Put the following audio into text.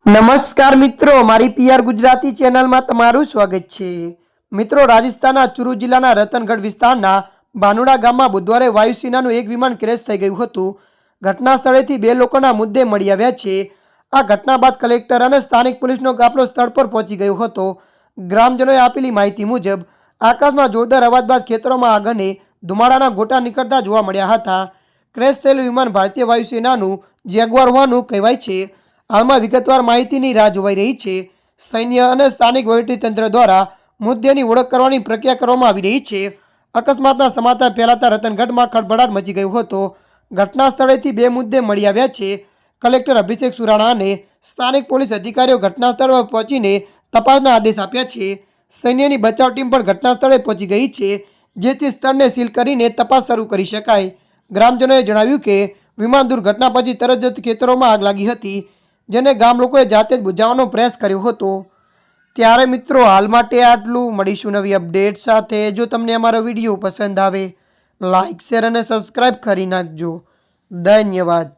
નમસ્કાર મિત્રો, મારી પીઆર ગુજરાતી ચેનલમાં તમારું સ્વાગત છે। મિત્રો, રાજસ્થાનના ચુરુ જિલ્લાના રતનગઢ વિસ્તારના બાનુડા ગામમાં બુધવારે વાયુસેનાનું એક વિમાન ક્રેશ થઈ ગયું હતું। ઘટના સ્થળેથી બે લોકોના મુદ્દે મળી આવ્યા છે। આ ઘટના બાદ કલેક્ટર અને સ્થાનિક પોલીસનો કાફલો સ્થળ પર પહોંચી ગયો હતો। ગ્રામજનોએ આપેલી માહિતી મુજબ આકાશમાં જોરદાર અવાજ બાદ ખેતરોમાં આગ અને ધુમાડાના ગોટા નીકળતા જોવા મળ્યા હતા। ક્રેશ થયેલું વિમાન ભારતીય વાયુસેનાનું જેગુઆર હોવાનું કહેવાય છે। હાલમાં વિગતવાર માહિતીની રાહ જોવાઈ રહી છે। સૈન્ય અને સ્થાનિક વહીવટીતંત્ર દ્વારા મૃતદેહની ઓળખ કરવાની પ્રક્રિયા કરવામાં આવી રહી છે। અકસ્માતના સમાચાર ફેલાતા રતનગઢમાં ખળભળાટ મચી ગયો હતો। ઘટના સ્થળેથી બે મુદ્દે મળી આવ્યા છે। કલેક્ટર અભિષેક સુરાણા અને સ્થાનિક પોલીસ અધિકારીઓ ઘટના સ્થળ પર પહોંચીને તપાસના આદેશ આપ્યા છે। સૈન્યની બચાવ ટીમ પણ ઘટના સ્થળે પહોંચી ગઈ છે, જેથી સ્થળને સીલ કરીને તપાસ શરૂ કરી શકાય। ગ્રામજનોએ જણાવ્યું કે વિમાન દુર્ઘટના પછી તરત જ ખેતરોમાં આગ લાગી હતી, જેને ગામ લોકોએ જાતે જ બુઝાવવાનો પ્રયાસ કર્યો હતો। ત્યારે મિત્રો, હાલ માટે આટલું। મળીશું નવી અપડેટ સાથે। જો તમને અમારો વિડીયો પસંદ આવે, લાઇક, શેર અને સબસ્ક્રાઈબ કરી નાખજો। ધન્યવાદ।